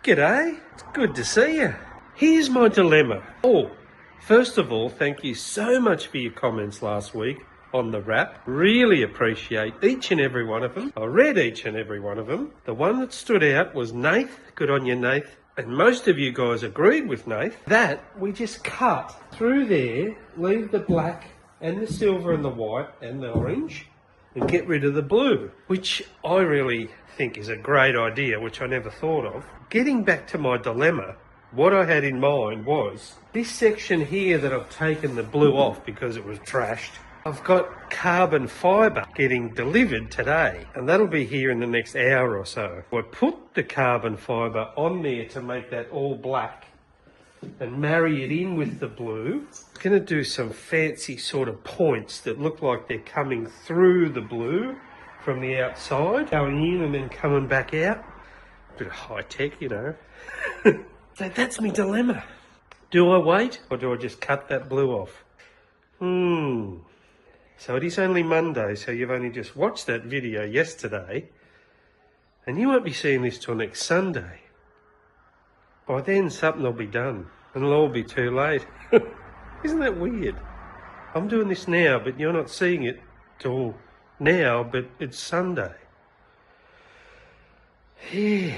G'day, it's good to see you. Here's my dilemma. First of all, thank you so much for your comments last week on the wrap. Really appreciate each and every one of them. I read each and every one of them. The one that stood out was Nath. Good on you, Nath. And most of you guys agreed with Nath that we just cut through there, leave the black and the silver and the white and the orange, and get rid of the blue, which I really think is a great idea, which I never thought of. Getting back to my dilemma, what I had in mind was this section here that I've taken the blue off because it was trashed. I've got carbon fibre getting delivered today, and that'll be here in the next hour or so. I put the carbon fibre on there to make that all black and marry it in with the blue. I'm going to do some fancy sort of points that look like they're coming through the blue from the outside, going in and then coming back out. Bit of high tech, you know. So that's my dilemma. Do I wait or do I just cut that blue off? So it is only Monday, so you've only just watched that video yesterday, and you won't be seeing this till next Sunday. By then something will be done and it'll all be too late. Isn't that weird? I'm doing this now, but you're not seeing it till now, but it's Sunday. Yeah.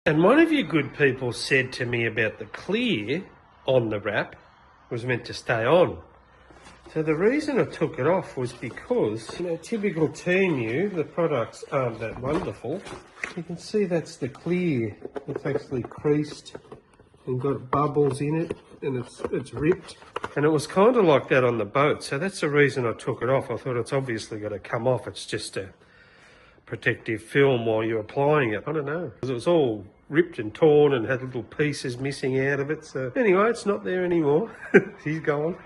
And one of you good people said to me about the clear on the wrap was meant to stay on. So the reason I took it off was because, you know, typical TEMU, the products aren't that wonderful. You can see that's the clear. It's actually creased and got bubbles in it, and it's ripped. And it was kind of like that on the boat, so that's the reason I took it off. I thought it's obviously got to come off. It's just a protective film while you're applying it. I don't know, because it was all ripped and torn and had little pieces missing out of it. So anyway, it's not there anymore. He's gone.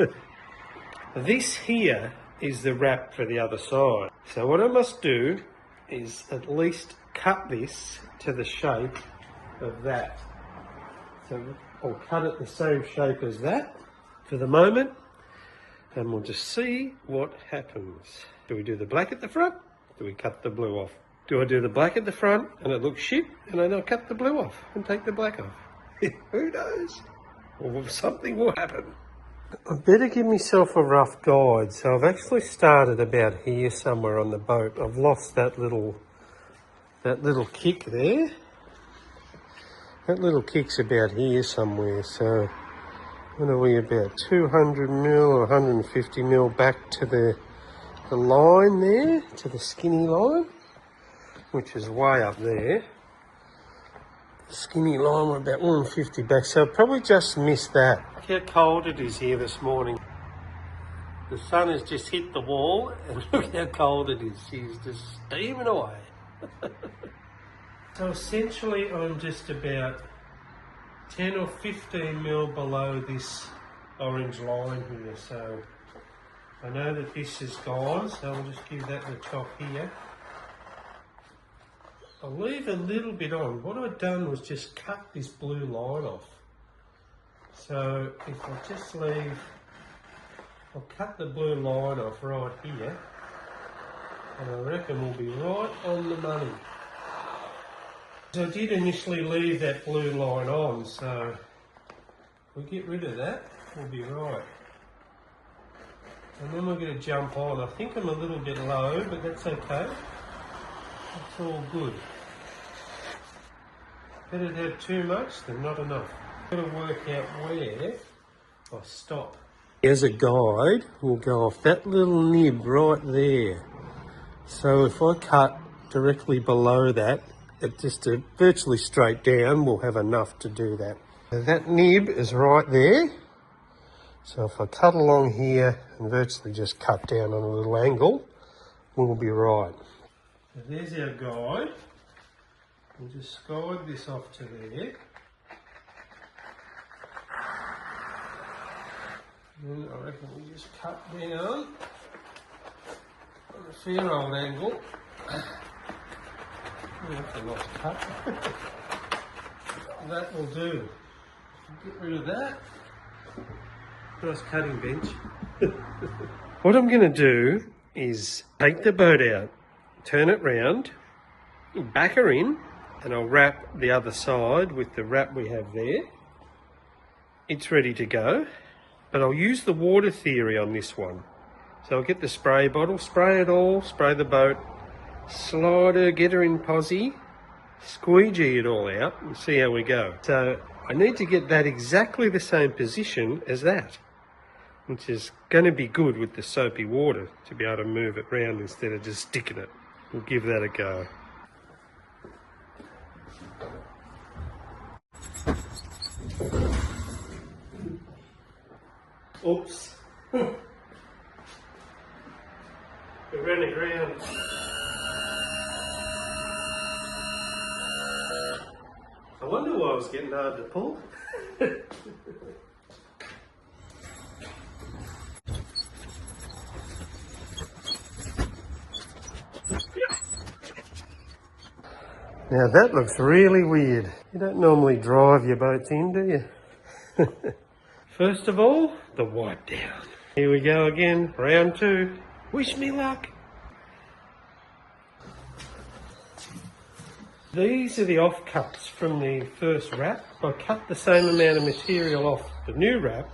This here is the wrap for the other side. So what I must do is at least cut this to the shape of that. So I'll cut it the same shape as that for the moment, and we'll just see what happens. Do we do the black at the front? Do we cut the blue off? Do I do the black at the front and it looks shit, and then I'll cut the blue off and take the black off? Who knows? Or something will happen. I better give myself a rough guide. So I've actually started about here somewhere on the boat. I've lost that little kick there. That little kick's about here somewhere. So what are we, about 200 mil or 150 mil back to the line there, to the skinny line, which is way up there. The skinny line, we're about 150 back, so I've probably just missed that. Look how cold it is here this morning. The sun has just hit the wall, and look how cold it is. She's just steaming away. So essentially I'm just about 10 or 15 mil below this orange line here, so I know that this is gone, so I'll just give that the top here. I'll leave a little bit on. What I've done was just cut this blue line off. So if I just leave, I'll cut the blue line off right here, and I reckon we'll be right on the money. So I did initially leave that blue line on, so if we get rid of that, we'll be right. And then we're going to jump on. I think I'm a little bit low, but that's okay. It's all good. Better to have too much than not enough. Got to work out where I stop. As a guide, we'll go off that little nib right there. So if I cut directly below that, it just virtually straight down, we'll have enough to do that. So that nib is right there. So if I cut along here and virtually just cut down on a little angle, we'll be right. So there's our guide. We'll just guide this off to there. And then I reckon we just cut down on a fair old angle. That's a nice cut. That will do. Get rid of that. Nice cutting bench. What I'm going to do is take the boat out, turn it round, back her in, and I'll wrap the other side with the wrap we have there. It's ready to go, but I'll use the water theory on this one. So I'll get the spray bottle, spray it all, spray the boat, slide her, get her in posi, squeegee it all out and see how we go. So I need to get that exactly the same position as that, which is going to be good with the soapy water to be able to move it around instead of just sticking it. We'll give that a go. Oops. It ran aground. I wonder why I was getting hard to pull. Now that looks really weird. You don't normally drive your boats in, do you? First of all, the wipe down. Here we go again, round 2. Wish me luck. These are the offcuts from the first wrap. If I cut the same amount of material off the new wrap,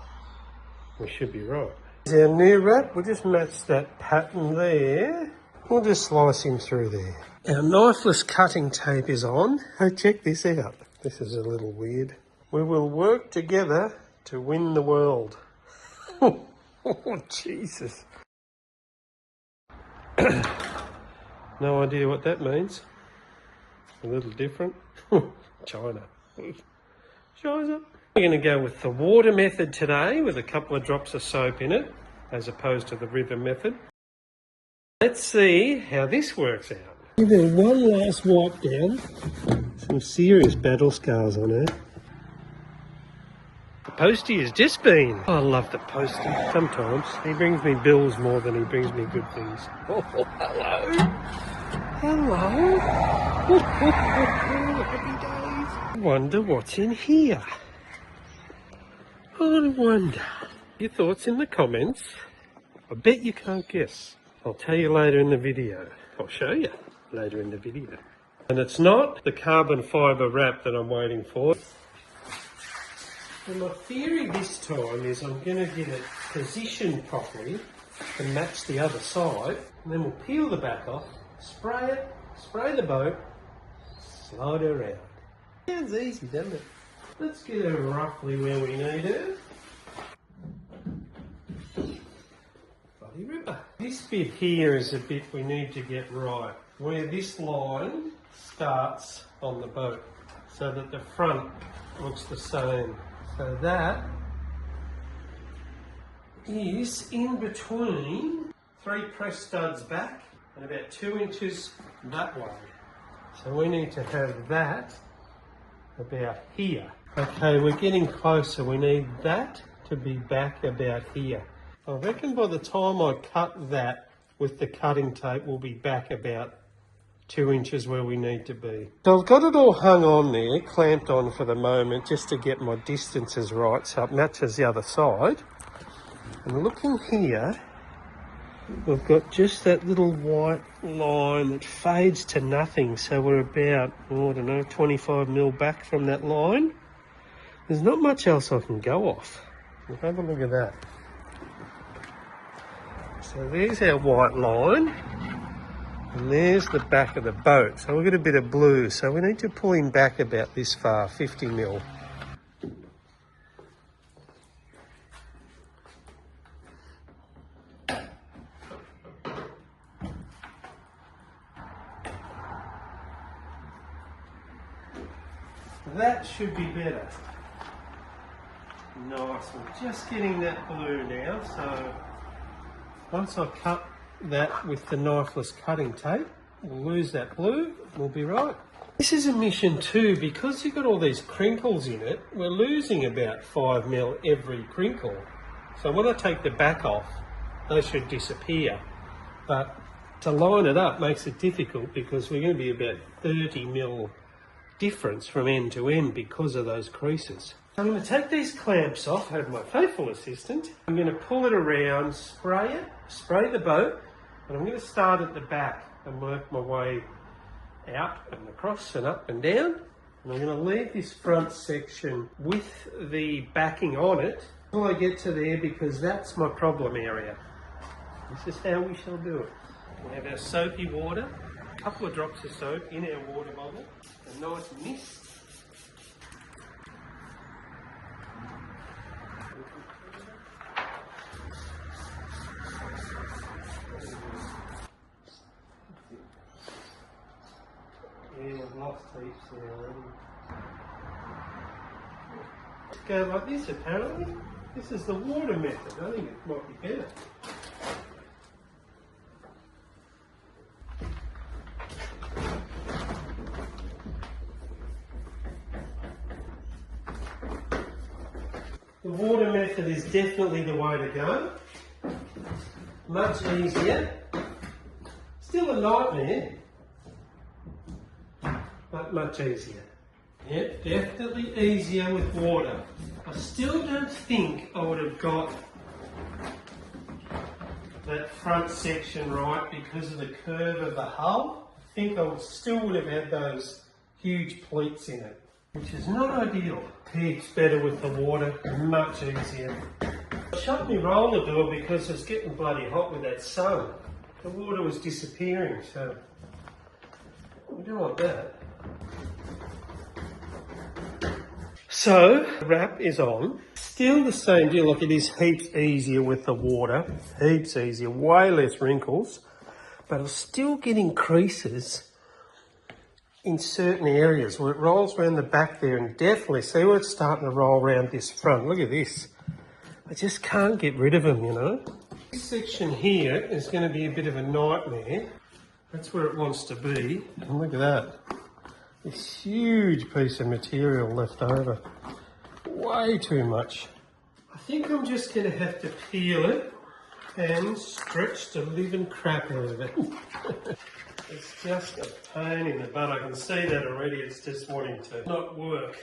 we should be right. Here's our new wrap. We'll just match that pattern there. We'll just slice him through there. Our knifeless cutting tape is on. Oh, check this out. This is a little weird. We will work together to win the world. Oh, Jesus. No idea what that means. A little different. China. China. We're going to go with the water method today with a couple of drops of soap in it, as opposed to the river method. Let's see how this works out. Give her one last wipe down. Some serious battle scars on her. The postie has just been. Oh, I love the postie. Sometimes he brings me bills more than he brings me good things. Oh, hello. Hello. Happy days. Wonder what's in here. I wonder. Your thoughts in the comments. I bet you can't guess. I'll tell you later in the video. I'll show you later in the video. And it's not the carbon fibre wrap that I'm waiting for. And my theory this time is I'm going to get it positioned properly to match the other side, and then we'll peel the back off, spray it, spray the boat, slide her around. Sounds easy, doesn't it? Let's get her roughly where we need her. Bloody ripper. This bit here is a bit we need to get right, where this line starts on the boat, so that the front looks the same. So that is in between 3 press studs back and about 2 inches that way. So we need to have that about here. Okay, we're getting closer. We need that to be back about here. I reckon by the time I cut that with the cutting tape, we'll be back about 2 inches where we need to be. So I've got it all hung on there, clamped on for the moment, just to get my distances right so it matches the other side. And looking here, we've got just that little white line that fades to nothing. So we're about, oh, I don't know, 25 mil back from that line. There's not much else I can go off. We'll have a look at that. So there's our white line. And there's the back of the boat. So we've got a bit of blue. So we need to pull him back about this far, 50 mil. That should be better. Nice. We're just getting that blue now. So once I cut that with the knifeless cutting tape, we'll lose that blue, we'll be right. This is a mission too, because you've got all these crinkles in it, we're losing about 5 mil every crinkle. So when I take the back off, they should disappear. But to line it up makes it difficult because we're going to be about 30 mil difference from end to end because of those creases. I'm going to take these clamps off, I have my faithful assistant. I'm going to pull it around, spray it, spray the boat, and I'm going to start at the back and work my way out and across and up and down. And I'm going to leave this front section with the backing on it until I get to there, because that's my problem area. This is how we shall do it. We have our soapy water, a couple of drops of soap in our water bottle, a nice mist. Yeah, I've lost heaps there already. Go like this apparently. This is the water method. I think it might be better. The water method is definitely the way to go. Much easier. Still a nightmare, but much easier. Yep, definitely easier with water. I still don't think I would have got that front section right because of the curve of the hull. I think I still would have had those huge pleats in it, which is not ideal. Heaps better with the water, much easier. I shut my roller door because it's getting bloody hot with that sun. The water was disappearing, so we don't want that. So, the wrap is on. Still the same deal, like it is heaps easier with the water. Heaps easier, way less wrinkles. But I'm still getting creases in certain areas where it rolls around the back there, and definitely see where it's starting to roll around this front. Look at this. I just can't get rid of them, you know. This section here is going to be a bit of a nightmare. That's where it wants to be. And look at that. This huge piece of material left over. Way too much. I think I'm just going to have to peel it and stretch the living crap out of it. It's just a pain in the butt. I can see that already. It's just wanting to not work.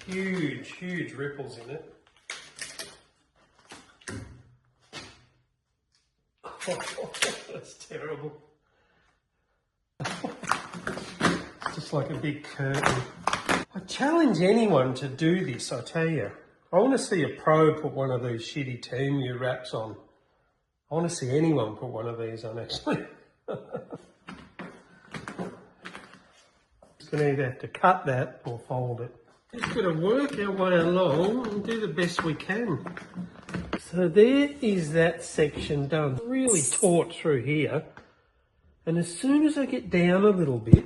Huge, huge ripples in it. That's terrible. Just like a big curtain. I challenge anyone to do this, I tell you. I want to see a pro put one of these shitty TEMU wraps on. I want to see anyone put one of these on, actually. Just going to either have to cut that or fold it. Just got to work our way along and do the best we can. So there is that section done. Really taut through here. And as soon as I get down a little bit,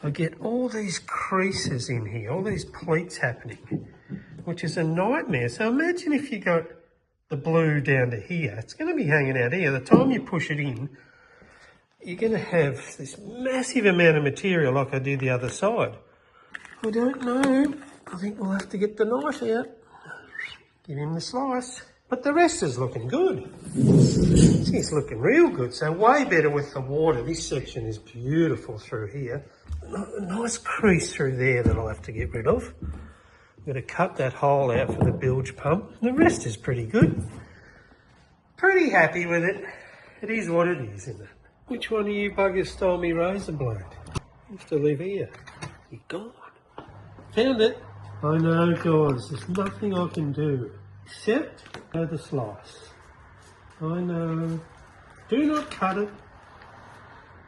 I get all these creases in here, all these pleats happening, which is a nightmare. So imagine if you got the blue down to here, it's going to be hanging out here. The time you push it in, you're going to have this massive amount of material like I did the other side. I don't know. I think we'll have to get the knife out. Give him the slice. But the rest is looking good. It's looking real good. So way better with the water. This section is beautiful through here. A nice crease through there that I'll have to get rid of. I'm going to cut that hole out for the bilge pump. The rest is pretty good. Pretty happy with it. It is what it is, isn't it? Which one of you buggers stole me razor blade? You have to leave here. You're gone. Found it. I know, guys. There's nothing I can do except go the slice. I know. Do not cut it.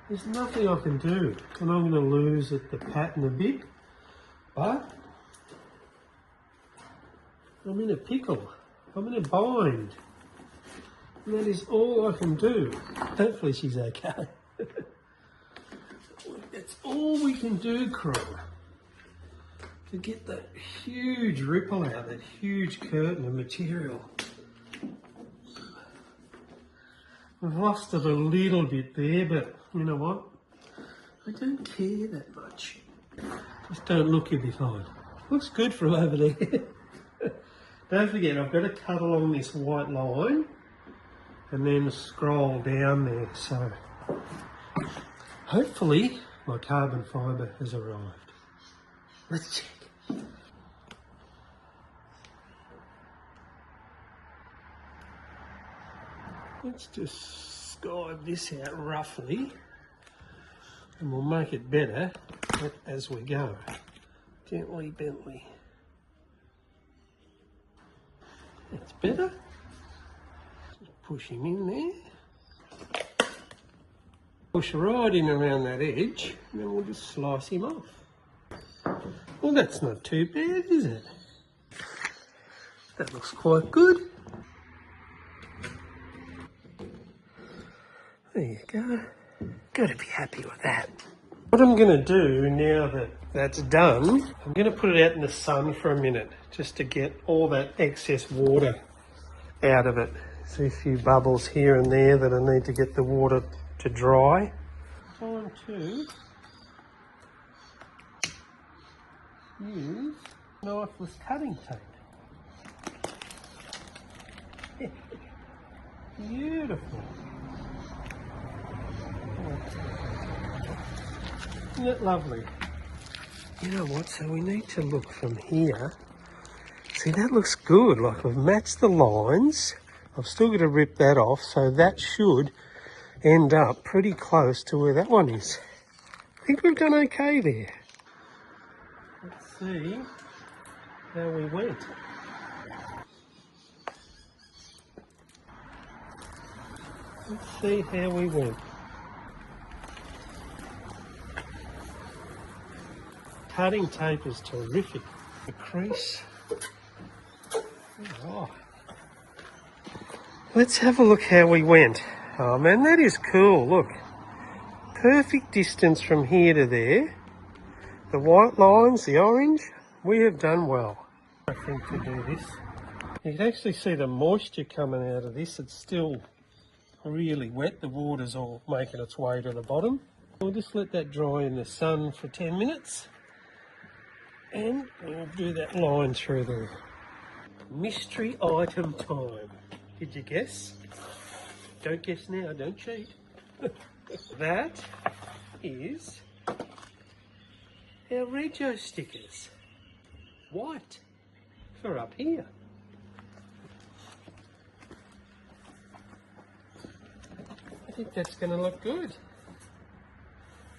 There's nothing I can do. And I'm going to lose the pattern a bit. But I'm in a pickle. I'm in a bind. And that is all I can do. Hopefully she's okay. That's all we can do, crew. To get that huge ripple out, that huge curtain of material. I've lost it a little bit there, but you know what? I don't care that much. Just don't look you behind. Looks good from over there. Don't forget, I've got to cut along this white line and then scroll down there. So hopefully my carbon fibre has arrived. Let's check. Let's just skyve this out roughly. And we'll make it better as we go. Gently, Bentley. That's better. Just push him in there. Push right in around that edge, and then we'll just slice him off. Well, that's not too bad, is it? That looks quite good. There you go. Got to be happy with that. What I'm going to do now that that's done, I'm going to put it out in the sun for a minute just to get all that excess water out of it. See a few bubbles here and there that I need to get the water to dry. Time to use knifeless cutting tape. Beautiful. Isn't that lovely? You know what, so we need to look from here. See, that looks good, like we've matched the lines. I've still got to rip that off, so that should end up pretty close to where that one is. I think we've done okay there. Let's see how we went. Let's see how we went. Cutting tape is terrific. The crease. Oh. Let's have a look how we went. Oh man, that is cool. Look. Perfect distance from here to there. The white lines, the orange, we have done well. I think to do this. You can actually see the moisture coming out of this. It's still really wet. The water's all making its way to the bottom. We'll just let that dry in the sun for 10 minutes. And we'll do that line through there. Mystery item time. Did you guess? Don't guess now, don't cheat. That is our Regio stickers. White for up here. I think that's going to look good.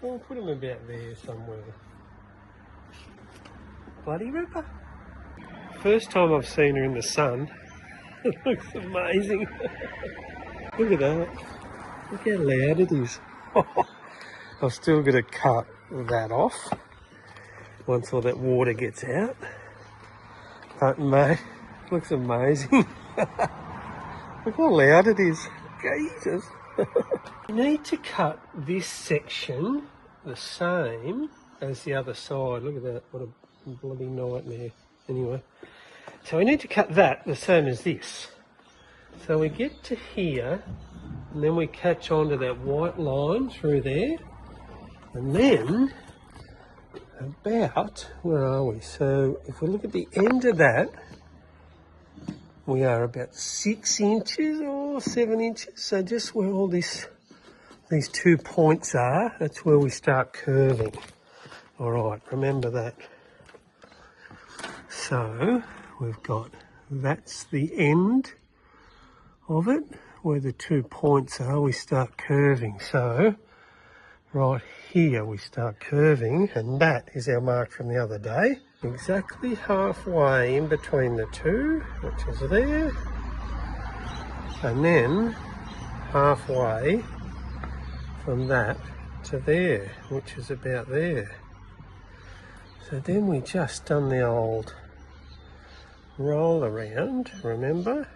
We'll put them about there somewhere. Bloody ripper. First time I've seen her in the sun. It looks amazing. Look at that. Look how loud it is. I've still got to cut that off once all that water gets out. But mate, it looks amazing. Look how loud it is. Jesus. You need to cut this section the same as the other side. Look at that. What a bloody nightmare. Anyway, so we need to cut that the same as this. So we get to here, and then we catch onto that white line through there, and then about, where are we? So if we look at the end of that, we are about 6 inches or 7 inches. So just where all these 2 points are, that's where we start curving. All right, remember that. So we've got, that's the end of it, where the 2 points are, we start curving. So right here we start curving, and that is our mark from the other day. Exactly halfway in between the two, which is there, and then halfway from that to there, which is about there. So then we just done the old roll around, remember?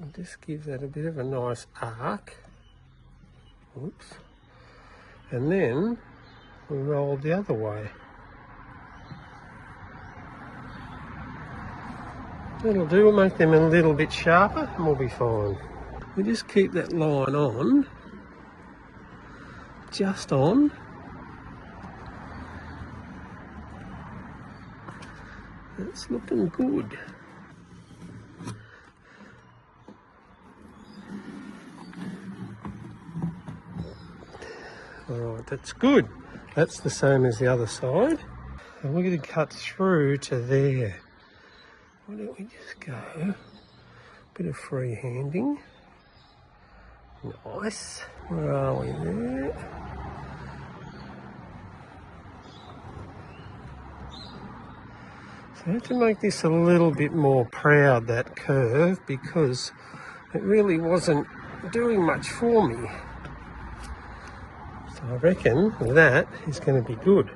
And just give that a bit of a nice arc. Oops. And then we roll the other way. That'll do, we'll make them a little bit sharper and we'll be fine. We just keep that line on, just on. It's looking good. Alright, that's good. That's the same as the other side. And we're going to cut through to there. Why don't we just go, bit of free handing. Nice. Where are we there? So I have to make this a little bit more proud, that curve, because it really wasn't doing much for me. So I reckon that is going to be good.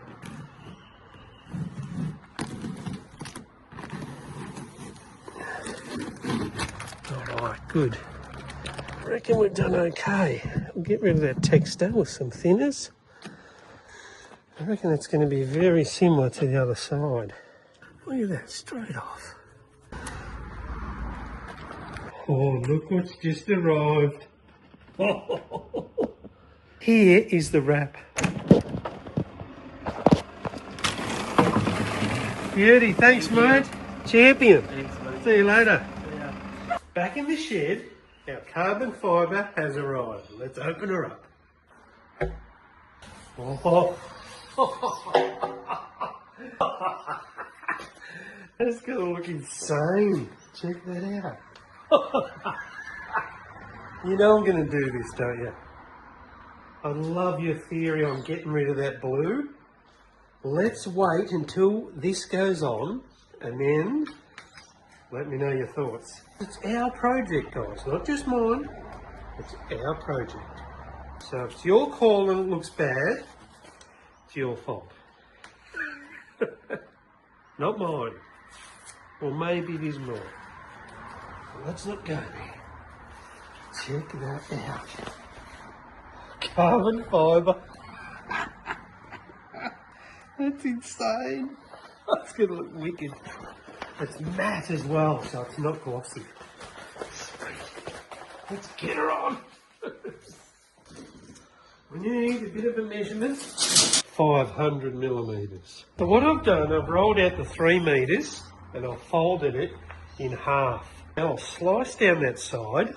Alright, good. I reckon we've done okay. We'll get rid of that texture with some thinners. I reckon it's going to be very similar to the other side. Look at that, straight off. Oh, look what's just arrived. Here is the wrap. Beauty, thanks mate. Champion. Thanks, mate. See you later. Yeah. Back in the shed, our carbon fibre has arrived. Let's open her up. Oh. That's going to look insane. Check that out. You know I'm going to do this, don't you? I love your theory on getting rid of that blue. Let's wait until this goes on and then let me know your thoughts. It's our project, guys, not just mine. It's our project. So if it's your call and it looks bad, it's your fault. Not mine. Or maybe it is mine. Let's not go there. Check that out. Carbon fibre. That's insane. That's going to look wicked. It's matte as well, so it's not glossy. Let's get her on. We need a bit of a measurement. 500 millimetres. So what I've done, I've rolled out the 3 metres and I've folded it in half. Now I'll slice down that side.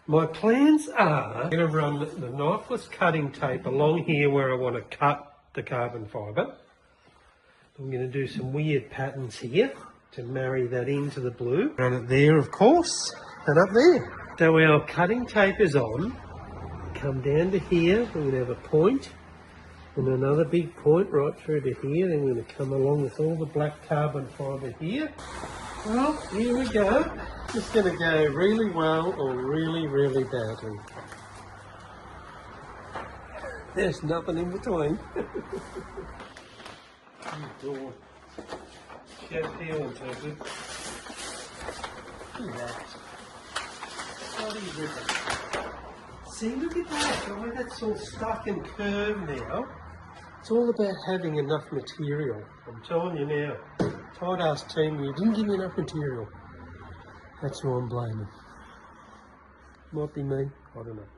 My plans are I'm going to run the knifeless cutting tape along here where I want to cut the carbon fibre. I'm going to do some weird patterns here to marry that into the blue. Run it there, of course, and up there. So our cutting tape is on. Come down to here. We're going to have a point and another big point right through to here. Then we're going to come along with all the black carbon fibre here. Well, here we go. It's going to go really well or really, really badly. There's nothing in between. Oh, God. Shed peeling so good. Look at that. Bloody ripper. See, look at that. The way that's all stuck and curved now. It's all about having enough material. I'm telling you now. Tight ass TEMU, you didn't give me enough material. That's who I'm blaming. Might be me, I don't know.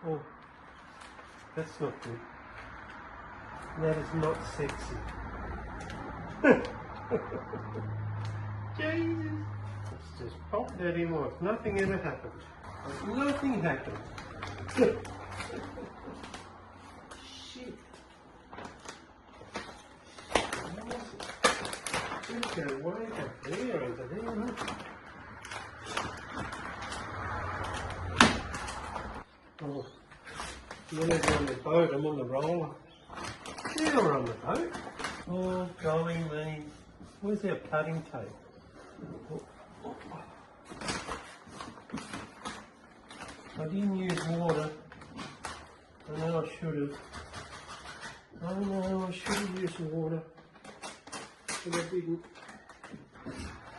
Oh, that's not good. That is not sexy. Jesus. Let's just pop that in like nothing ever happened. Like nothing happened. Shit. Let's go way back there over there. Look. Oh, I'm on the boat, I'm on the roller. Yeah, we're on the boat. Oh, golly me. Where's our cutting tape? I didn't use water. I know I should have. I know I should have used water. But I didn't.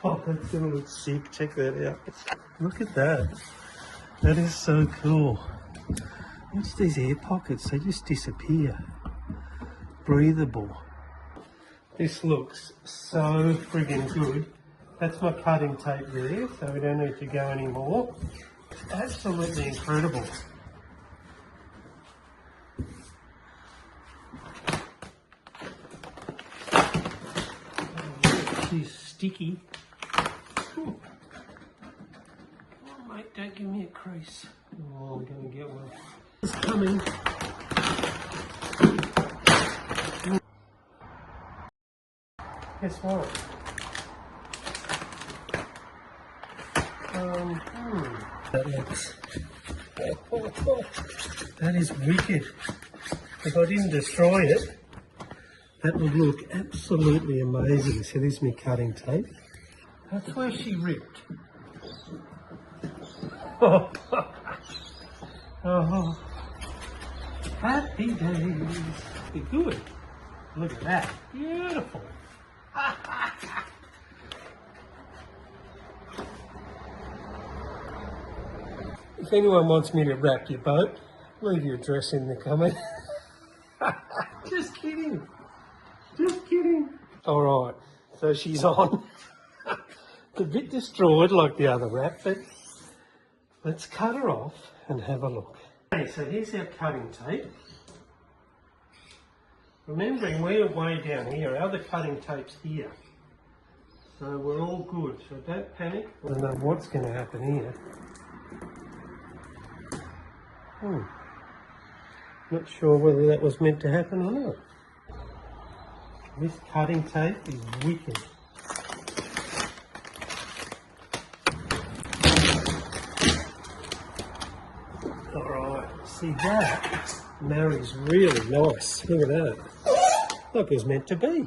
Oh, that's going to look sick. Check that out. Look at that. That is so cool. What's these air pockets? They just disappear. Breathable. This looks so friggin' good. That's my cutting tape there, so we don't need to go anymore. Absolutely incredible. Oh, she's sticky. Oh, mate, don't give me a crease. Oh, I'm going to get one. It's coming. Guess what? That looks... That is wicked. If I didn't destroy it, that would look absolutely amazing. So this is my cutting tape. That's where she ripped. Oh, happy days. Be good. Look at that. Beautiful. If anyone wants me to wrap your boat, leave your address in the comment. Just kidding. Just kidding. All right, so she's on. It's a bit destroyed like the other wrap, but let's cut her off and have a look. Okay, so here's our cutting tape. Remembering we're way down here, our other cutting tape's here. So we're all good, so don't panic. I don't know what's going to happen here. Not sure whether that was meant to happen or not. This cutting tape is wicked. Alright, see that marries really nice. Look at that. Like it was meant to be.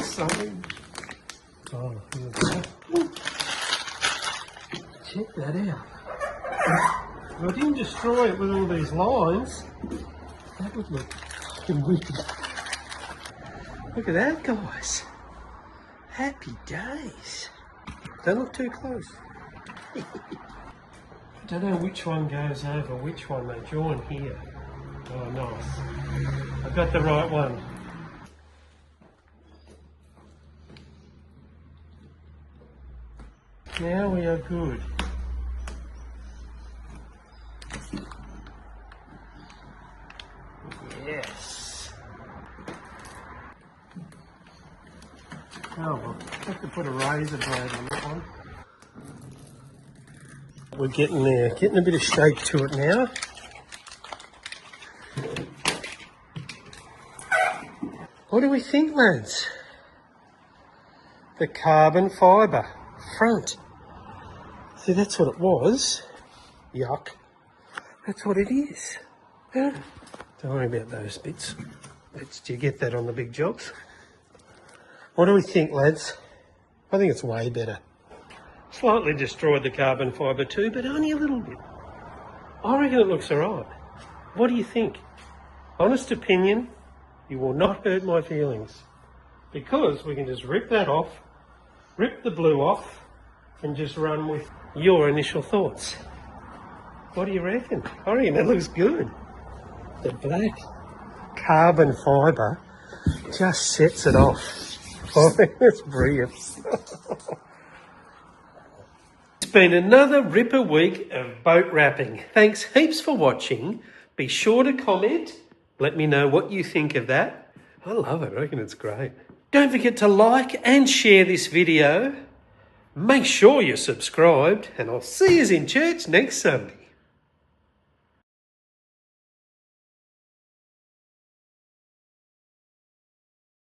Something. Oh, check that out. If I didn't destroy it with all these lines, that would look fucking wicked. Look at that, guys. Happy days. Don't look too close. I don't know which one goes over which one. They join here. Oh, nice. I got the right one. Now we are good. Yes. Oh, well, I have to put a razor blade on that one. We're getting there, getting a bit of shape to it now. What do we think, lads? The carbon fibre front. See, that's what it was. Yuck. That's what it is. Yeah. Don't worry about those bits. Do you get that on the big jobs? What do we think, lads? I think it's way better. Slightly destroyed the carbon fibre too, but only a little bit. I reckon it looks alright. What do you think? Honest opinion, you will not hurt my feelings. Because we can just rip that off, rip the blue off, and just run with your initial thoughts. What do you reckon? I reckon that looks good. The black carbon fibre just sets it off. I think that's brilliant. It's been another ripper week of boat wrapping. Thanks heaps for watching. Be sure to comment. Let me know what you think of that. I love it. I reckon it's great. Don't forget to like and share this video. Make sure you're subscribed, and I'll see you in church next Sunday.